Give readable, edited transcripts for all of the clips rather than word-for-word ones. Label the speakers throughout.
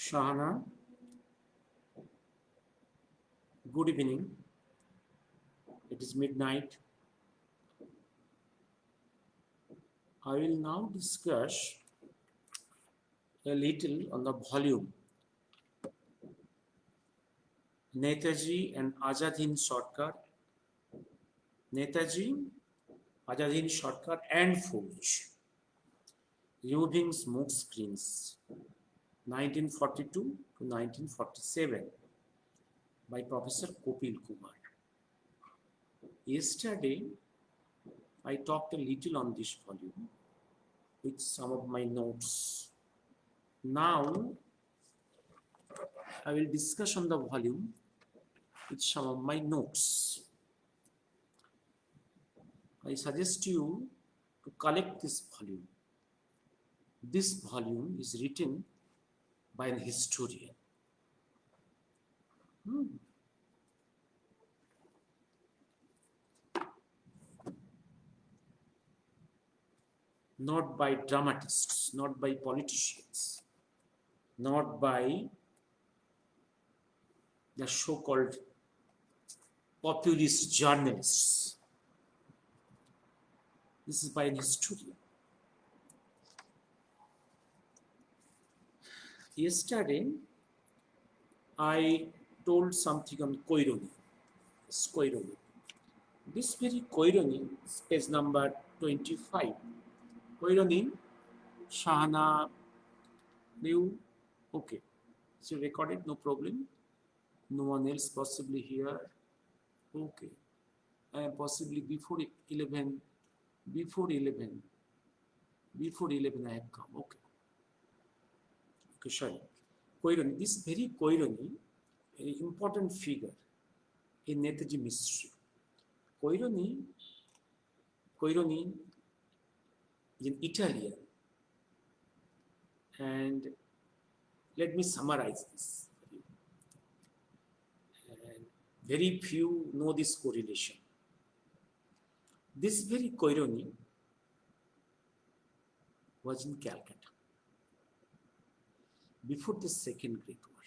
Speaker 1: Shahana, good evening. It is midnight. I will now discuss a little on the volume. NETAJI and AZAD HIND SARKAR, NETAJI, AZAD HIND SARKAR and FAUZ, removing smoke screens, 1942 to 1947, by Professor Kapil Kumar. Yesterday, I talked a little on this volume with some of my notes. Now, I will discuss on the volume with some of my notes. I suggest you to collect this volume. This volume is written by an historian. Not by dramatists, not by politicians, not by the so-called populist journalists. This is by an historian. Yesterday, I told something on Koironi. This very Koironi, page number 25. Koironi, Shahana, new, okay. So recorded, no problem. No one else possibly here. Okay. Possibly before 11 I have come. Okay. Okay, sorry. Koironi, this very Koironi, an important figure in NETAJI mystery. Koironi is an Italian, and let me summarize this. And very few know this correlation. This very Koironi was in Calcutta before the Second Great War.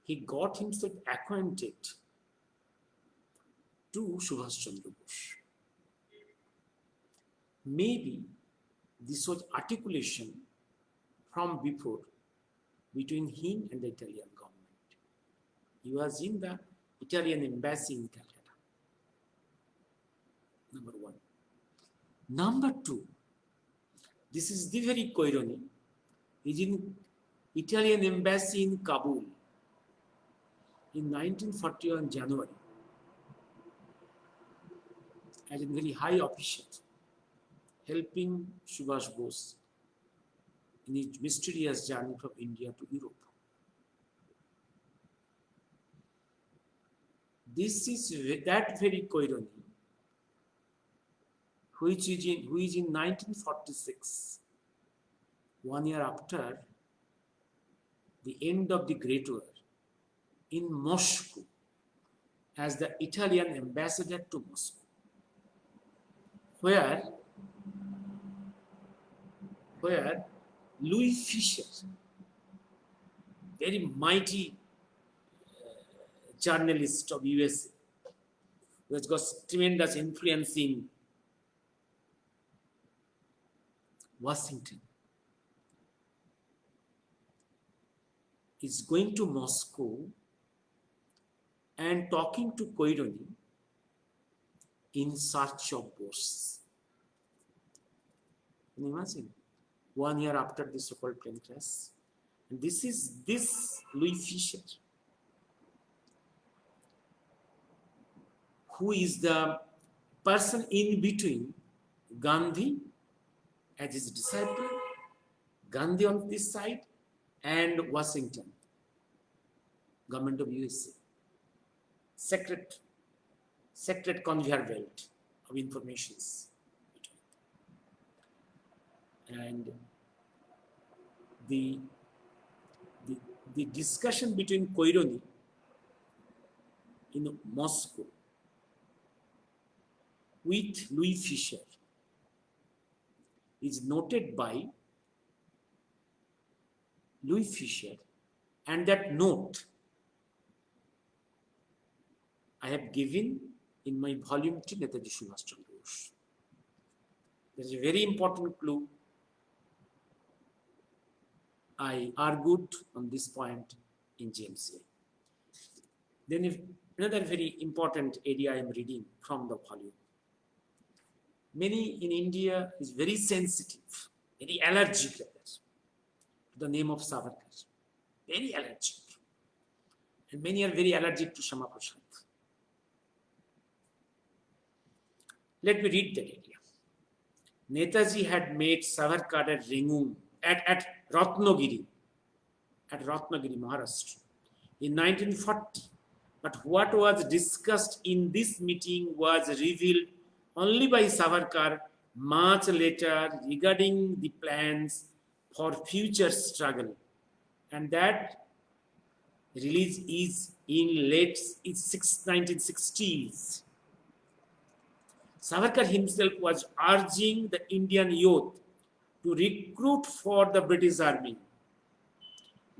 Speaker 1: He got himself acquainted to Subhash Chandra Bose. Maybe this was articulation from before between him and the Italian government. He was in the Italian embassy in Calcutta. Number one. Number two, this is the very Koironi. He's in Italian embassy in Kabul in 1941 January as a very high official, helping Subhash Bose in his mysterious journey from India to Europe. This is that very Koironi who is in 1946, 1 year after the end of the Great War, in Moscow as the Italian ambassador to Moscow, where Louis Fisher, very mighty journalist of USA, who has got tremendous influence in Washington, is going to Moscow and talking to Koironi in search of Bose. Can you imagine? 1 year after the so-called plane crash. And this is Louis Fisher, who is the person in between Gandhi as his disciple, Gandhi on this side, and Washington, government of USA. Secret conveyor belt of informations. And the discussion between Koironi in Moscow with Louis Fisher is noted by Louis Fisher, and that note I have given in my volume 2, Netaji Subhash Chandra Bose. There is a very important clue. I argued on this point in JMCA. Then another very important area I am reading from the volume. Many in India is very sensitive, very allergic to the name of Savarkar. Very allergic. And many are very allergic to Shama Prasad. Let me read that area. Netaji had made Savarkar at Ringu, at Ratnagiri, Maharashtra, in 1940. But what was discussed in this meeting was revealed only by Savarkar much later regarding the plans for future struggle. And that release is in late 1960s. Savarkar himself was urging the Indian youth to recruit for the British Army.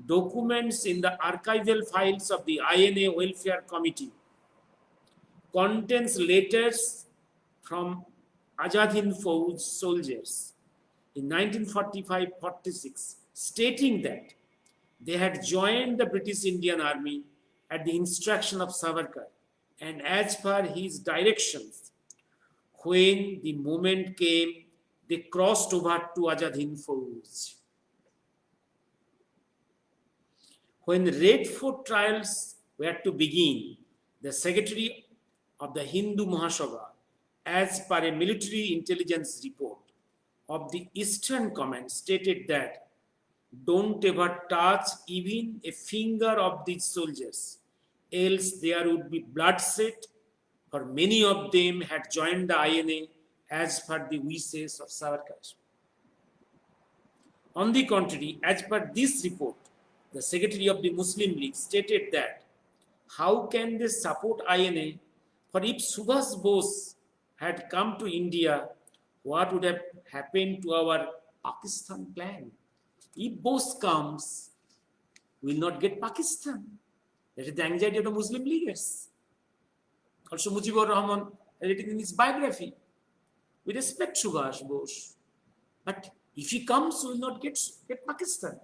Speaker 1: Documents in the archival files of the INA Welfare Committee contains letters from AZAD HIND FAUZ soldiers in 1945-46 stating that they had joined the British Indian Army at the instruction of Savarkar and as per his directions. When the moment came, they crossed over to AZAD HIND FAUZ. When Red Fort trials were to begin, the secretary of the Hindu Mahasabha, as per a military intelligence report of the Eastern Command, stated that don't ever touch even a finger of these soldiers, else there would be bloodshed, for many of them had joined the INA as per the wishes of Savarkar. On the contrary, as per this report, the secretary of the Muslim League stated that how can they support INA? For if Subhash Bose had come to India, what would have happened to our Pakistan plan? If Bose comes, we will not get Pakistan. That is the anxiety of the Muslim leaders. Also, Mujibur Rahman written in his biography. We respect Subhash Bose, but if he comes, we will not get Pakistan.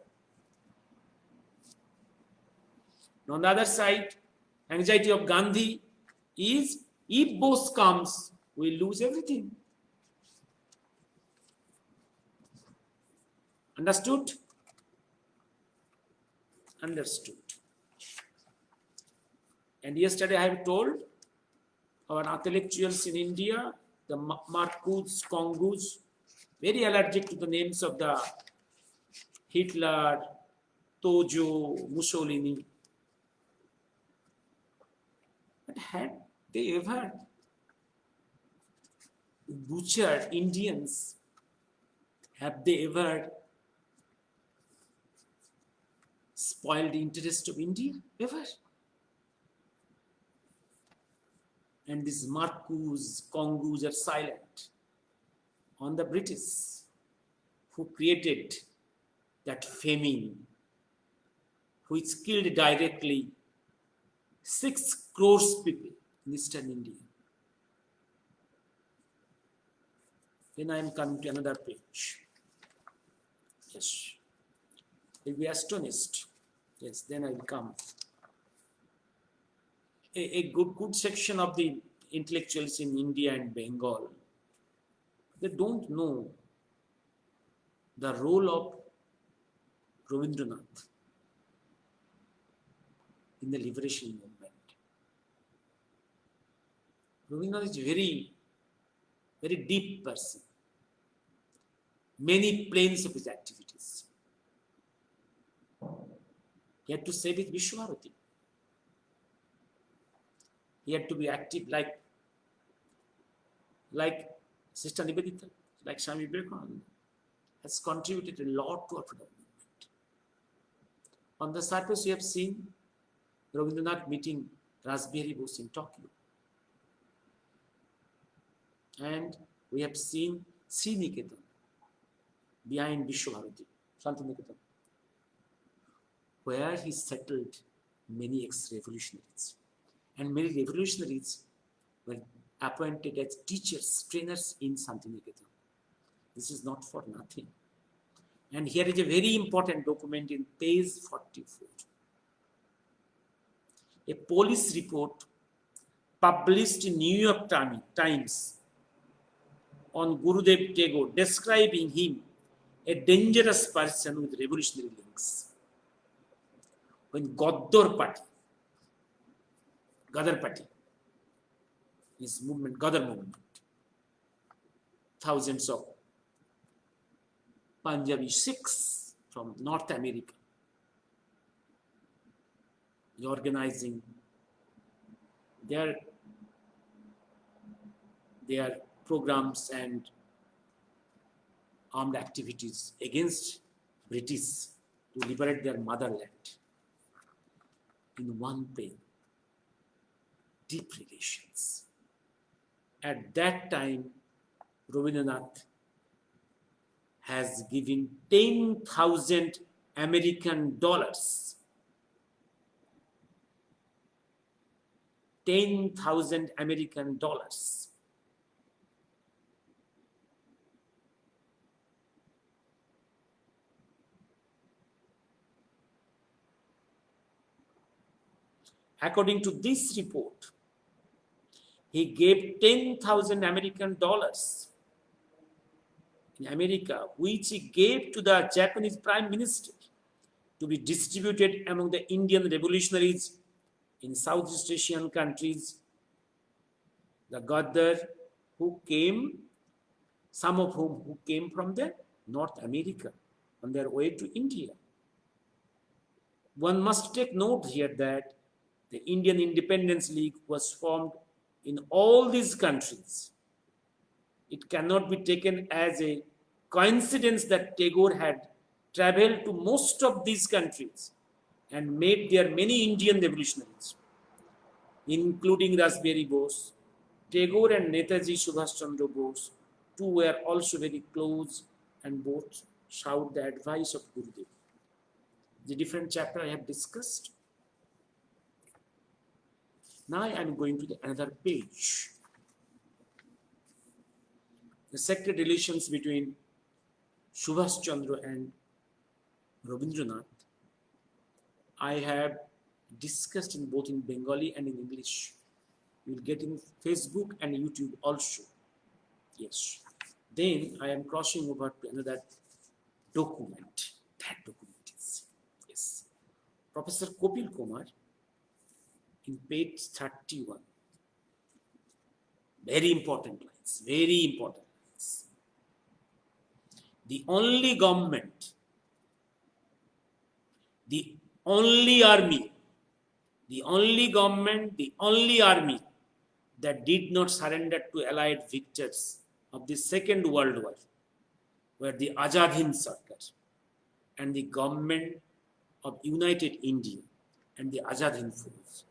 Speaker 1: On the other side, anxiety of Gandhi is if Bose comes, we lose everything. Understood? Understood. And yesterday I have told our intellectuals in India, the Marcus, Congus, very allergic to the names of the Hitler, Tojo, Mussolini. But had they ever butchered Indians? Have they ever spoiled the interest of India? Ever? And these Marcus, Congus are silent on the British who created that famine, which killed directly 6 crores people in Eastern India. Then I am coming to another page. Yes. You'll be astonished. Yes, then I will come. A good section of the intellectuals in India and Bengal, they don't know the role of Rabindranath in the liberation movement. Rabindranath is a very, very deep person. Many planes of his activities. He had to save his Vishwarati. He had to be active like Sister Nivedita, like Swami Vivekananda, has contributed a lot to our freedom movement. On the surface, we have seen Rabindranath meeting Rasbihari Bose in Tokyo. And we have seen Sriniketan behind Vishwabharati, Shantiniketan. where he settled many ex-revolutionaries. And many revolutionaries were appointed as teachers, trainers in Santiniketan. This is not for nothing. And here is a very important document in page 44. A police report published in New York Times on Gurudev Tagore, describing him a dangerous person with revolutionary links. When Gadar Party, his movement, Gadar movement, thousands of Punjabi Sikhs from North America organizing their programs and armed activities against British to liberate their motherland. In one pain, deep relations. At that time, Rabindranath has given 10,000 American dollars. 10,000 American dollars. According to this report, he gave 10,000 American dollars in America, which he gave to the Japanese Prime Minister to be distributed among the Indian revolutionaries in Southeast Asian countries. The Gadar who came, some of whom who came from the North America on their way to India. One must take note here that the Indian Independence League was formed in all these countries. It cannot be taken as a coincidence that Tagore had traveled to most of these countries and met there many Indian revolutionaries, including Rasbihari Bose. Tagore and Netaji Subhash Chandra Bose too were also very close and both sought the advice of Gurudev. The different chapter I have discussed. Now I am going to another page. The sacred relations between Subhash Chandra and Rabindranath I have discussed in both in Bengali and in English. You will get in Facebook and YouTube also. Yes. Then I am crossing over to another document. That document is, yes. Professor Kapil Kumar in page 31. Very important lines. Very important lines. The only government, the only army, the only government, the only army that did not surrender to Allied victors of the Second World War were the AZAD SARKAR and the government of United India and the AZAD FAUZ,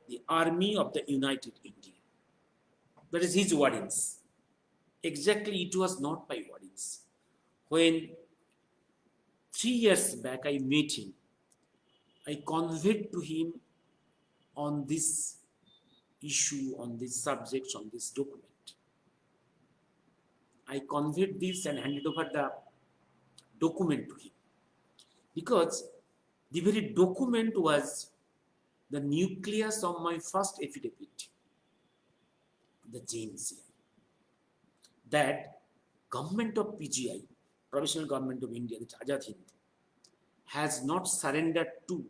Speaker 1: the army of the United India. That is his wordings. Exactly, it was not my wordings. When 3 years back I met him, I conveyed to him on this issue, on this subject, on this document. I conveyed this and handed over the document to him. Because the very document was the nucleus of my first affidavit, the JNCI, that government of PGI, Provisional Government of India, the AZAD HIND, has not surrendered to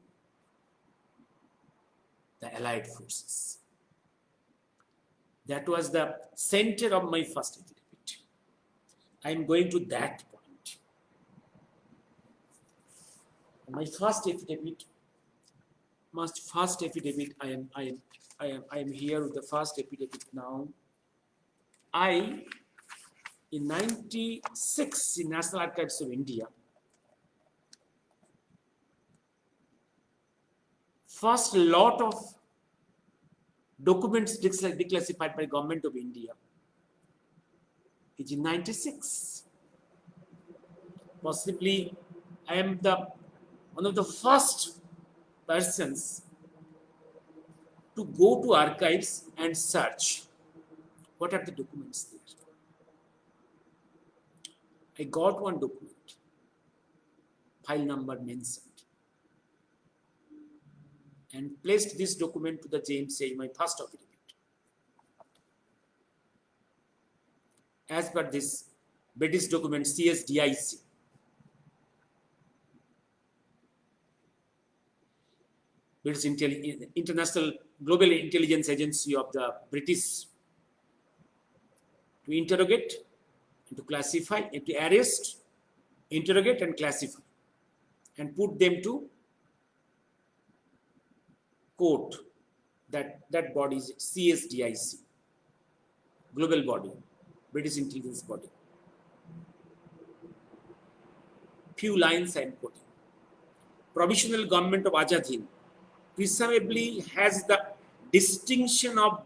Speaker 1: the Allied forces. That was the center of my first affidavit. I am going to that point. My first affidavit, I am here with the first affidavit now. In 96, in National Archives of India, first lot of documents declassified by Government of India is in 96. Possibly, I am one of the first persons to go to archives and search what are the documents there. I got one document, file number mentioned, and placed this document to the JMCI, my first affidavit. As per this British document CSDIC, British International Global Intelligence Agency of the British, to interrogate, and to classify, and to arrest, interrogate and classify, and put them to court. That body is CSDIC, global body, British intelligence body. Few lines I am quoting. Provisional government of AZAD HIND presumably has the distinction of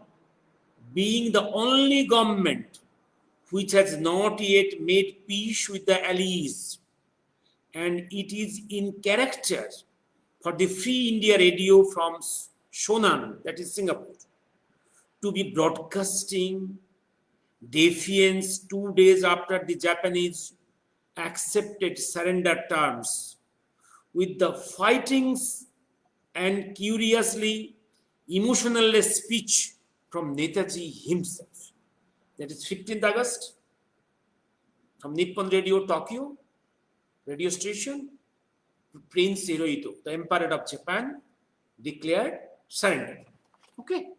Speaker 1: being the only government which has not yet made peace with the Allies, and it is in character for the Free India Radio from Shonan, that is Singapore, to be broadcasting defiance 2 days after the Japanese accepted surrender terms, with the fightings and curiously emotional speech from NETAJI himself. That is 15th August, from Nippon Radio Tokyo radio station, Prince Hirohito, the Emperor of Japan, declared surrender. Okay.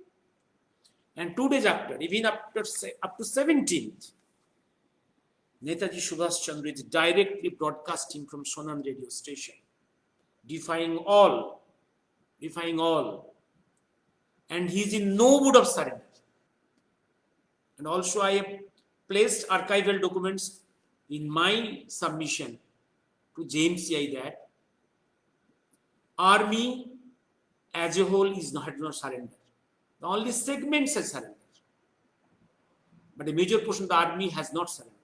Speaker 1: And 2 days after, even up to 17th, Netaji Subhash Chandra is directly broadcasting from Shonan radio station, defying all, and he is in no mood of surrender. And also I have placed archival documents in my submission to JMCI that army as a whole has not surrendered. The only segments have surrendered. But a major portion of the army has not surrendered.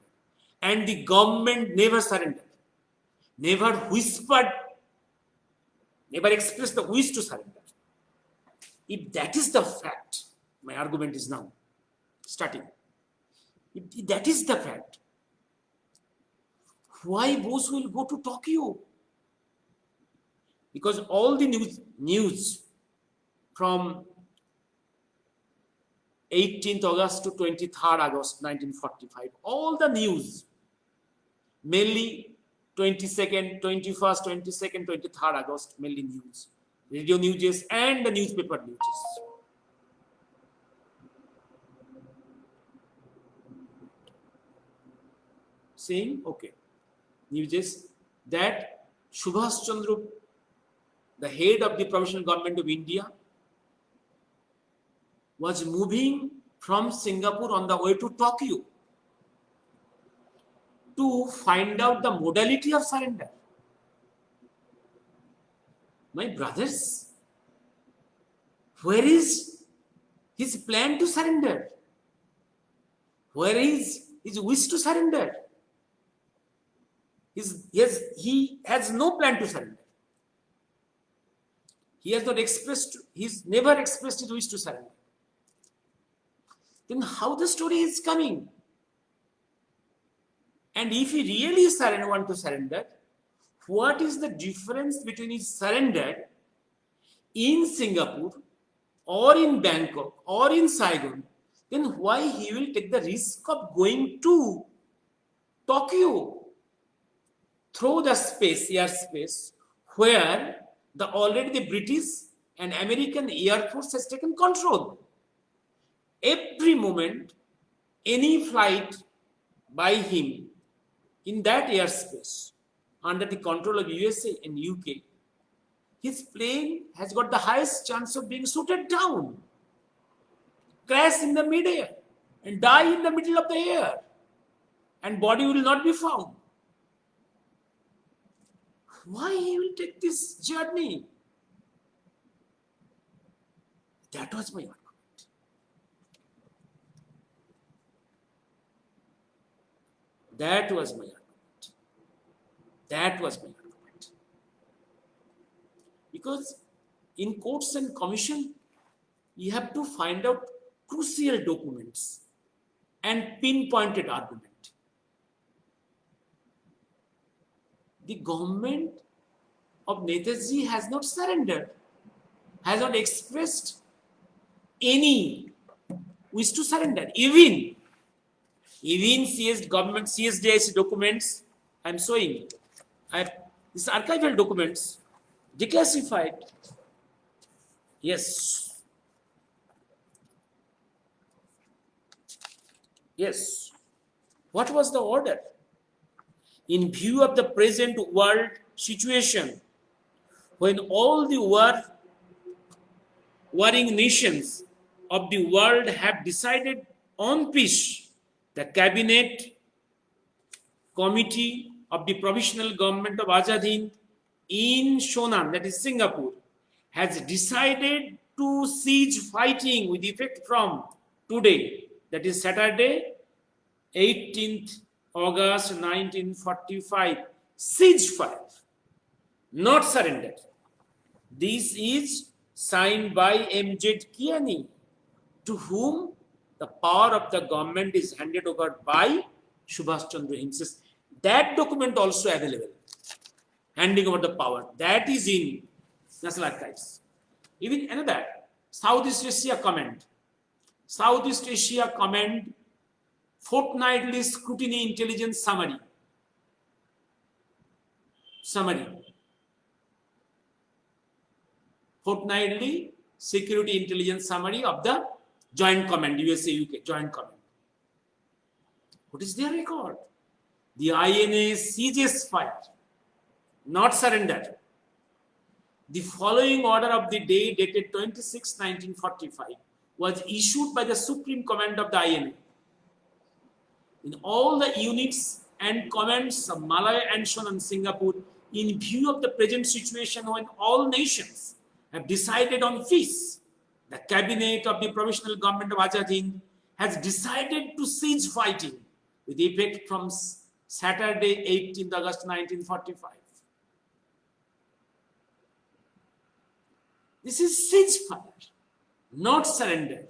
Speaker 1: And the government never surrendered, never whispered, never expressed the wish to surrender. If that is the fact, my argument is now starting. If that is the fact, why Bose will go to Tokyo? Because all the news from 18th August to 23rd August 1945, all the news, mainly 22nd, 21st, 22nd, 23rd August, mainly news, radio news and the newspaper news. Saying, okay, news that Subhash Chandra, the head of the provisional government of India, was moving from Singapore on the way to Tokyo to find out the modality of surrender. My brothers, where is his plan to surrender? Where is his wish to surrender? He has no plan to surrender. He has not expressed, he's never expressed his wish to surrender. Then how the story is coming? And if he really want to surrender, what is the difference between his surrender in Singapore or in Bangkok or in Saigon? Then why he will take the risk of going to Tokyo through the airspace, where already the British and American Air Force has taken control. Every moment, any flight by him in that airspace under the control of USA and UK, his plane has got the highest chance of being shot down, crash in the mid-air, and die in the middle of the air, and body will not be found. Why he will take this journey? That was my argument. That was my argument. Because in courts and commission, you have to find out crucial documents and pinpointed argument. The government of Netaji has not surrendered, has not expressed any wish to surrender. Even government CSDIC documents, I am showing, these archival documents, declassified. Yes. Yes. What was the order? In view of the present world situation, when all the warring nations of the world have decided on peace, the cabinet committee of the provisional government of AZAD HIND in Shonan, that is Singapore, has decided to cease fighting with effect from today, that is Saturday, 18th August 1945. Ceasefire, not surrendered. This is signed by M.Z. Kiani, to whom the power of the government is handed over by Subhash Chandra himself. That document also available, handing over the power. That is in National Archives. Even another, Southeast Asia Command. Southeast Asia Command Fortnightly Scrutiny Intelligence Summary. Fortnightly Security Intelligence Summary of the Joint Command, USA-UK Joint Command. What is their record? The INA ceases fight, not surrender. The following order of the day, dated 26/1945, was issued by the Supreme Command of the INA. In all the units and commands of Malaya and Shonan, Singapore, in view of the present situation when all nations have decided on peace, the cabinet of the provisional government of AZAD HIND has decided to cease fighting with effect from Saturday, 18th August 1945. This is ceasefire, not surrender.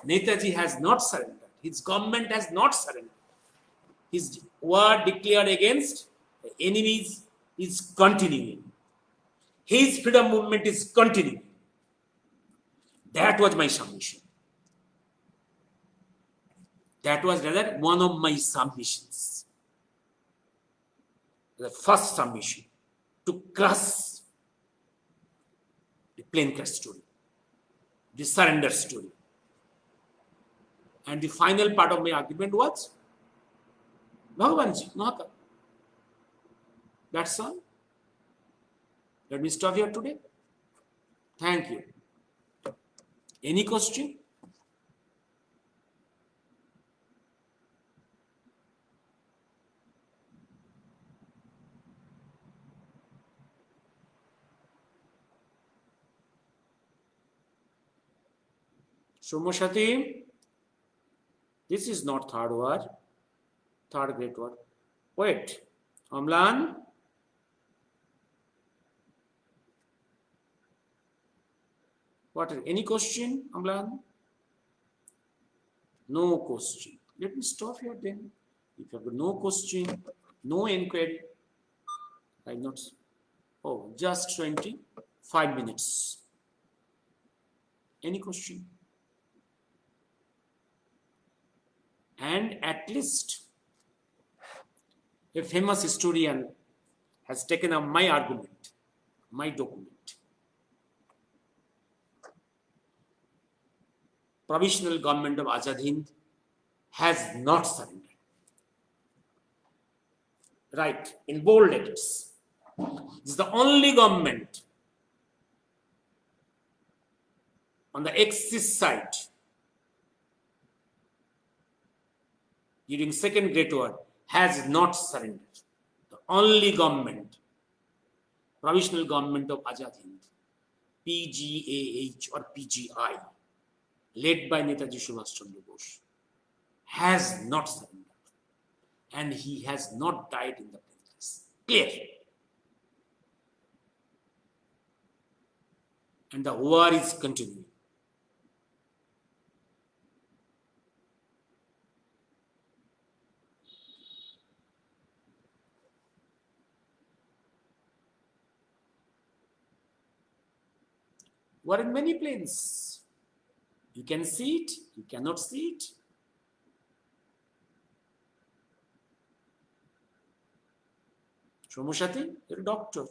Speaker 1: Netaji has not surrendered. His government has not surrendered. His war declared against the enemies is continuing. His freedom movement is continuing. That was my submission. That was rather one of my submissions. The first submission to crush the plane crash story, the surrender story. And the final part of my argument was Bhagavanji, Mahakal. That's all. Let me stop here today. Thank you. Any question? Somashati, this is not third war, third great war. Wait, Amlan. What? Any question, Amlan? No question. Let me stop here then. If you have no question, no inquiry, I'm not. Oh, just 25 minutes. Any question? And at least a famous historian has taken up my argument, my document. Provisional government of AZAD HIND has not surrendered. Right, in bold letters. This is the only government on the Axis side during Second Great War has not surrendered. The only government, provisional government of AZAD HIND, PGAH or PGI, led by Netaji Subhash Chandra Bose, has not surrendered. And he has not died in the process. Clear. and the war is continuing. War in many planes. You can see it, you cannot see it. Shomosati, you're a doctor.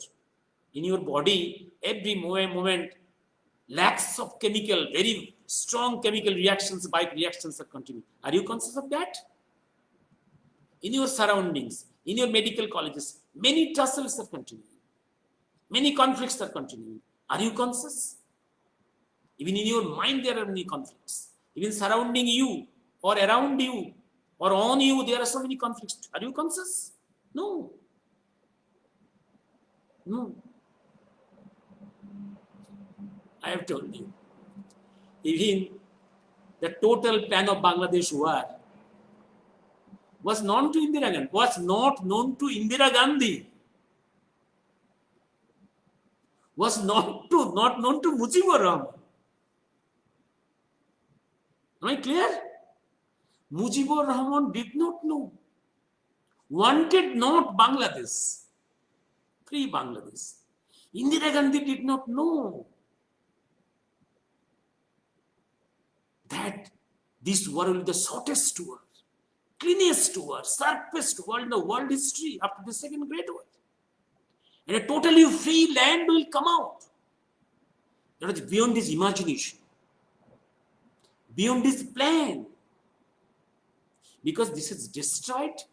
Speaker 1: In your body, every moment, lakhs of chemical, very strong chemical reactions, bike reactions are continuing. Are you conscious of that? In your surroundings, in your medical colleges, many tussles are continuing. Many conflicts are continuing. Are you conscious? Even in your mind, there are many conflicts. Even surrounding you, or around you, or on you, there are so many conflicts. Are you conscious? No. No. I have told you. Even the total plan of Bangladesh war was known to Indira Gandhi, was not known to Indira Gandhi, was not known to Mujibur Rahman. Am I clear? Mujibur Rahman did not know, wanted not Bangladesh, free Bangladesh. Indira Gandhi did not know that this war will be the shortest war, cleanest war, sharpest war in the world history after the Second Great War. And a totally free land will come out. That is beyond his imagination, beyond his plan. Because this has destroyed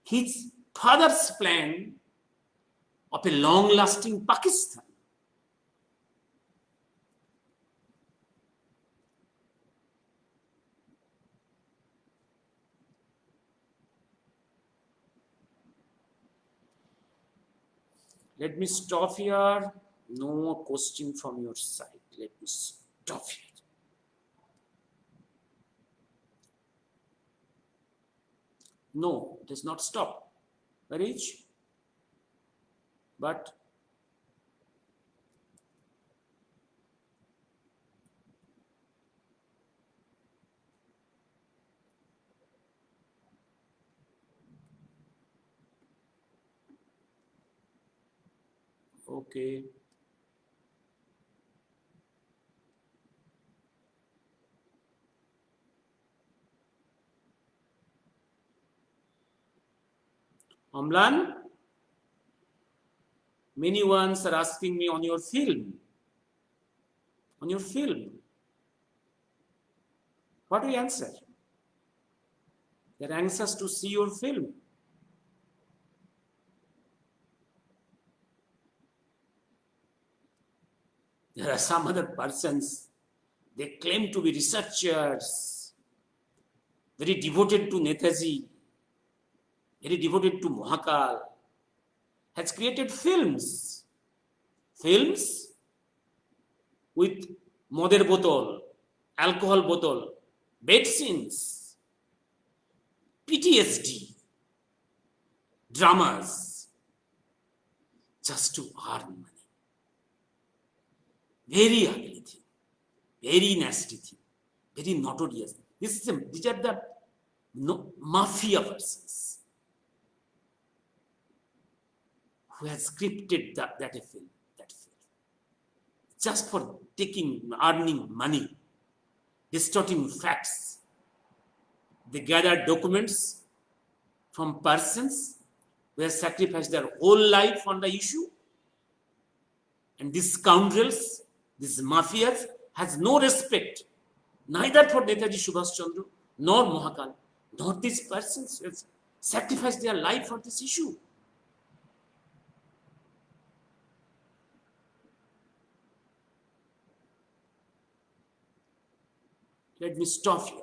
Speaker 1: his father's plan of a long-lasting Pakistan. Let me stop here. No more question from your side. Let me stop here. No, it is not stop. Marriage. But okay. Amlan, many ones are asking me on your film. On your film. What do you answer? They're anxious to see your film. There are some other persons, they claim to be researchers, very devoted to Netaji, very devoted to Mahakal, has created films with moder bottle, alcohol bottle, bed scenes, PTSD, dramas, just to earn money. Very ugly thing, very nasty thing, very notorious. These are the mafia persons who has scripted that film, just for earning money, distorting facts. They gather documents from persons who have sacrificed their whole life on the issue, and these scoundrels, these mafias, has no respect neither for Netaji Subhash Chandra nor Mahakal, nor these persons who have sacrificed their life for this issue. Let me stop here.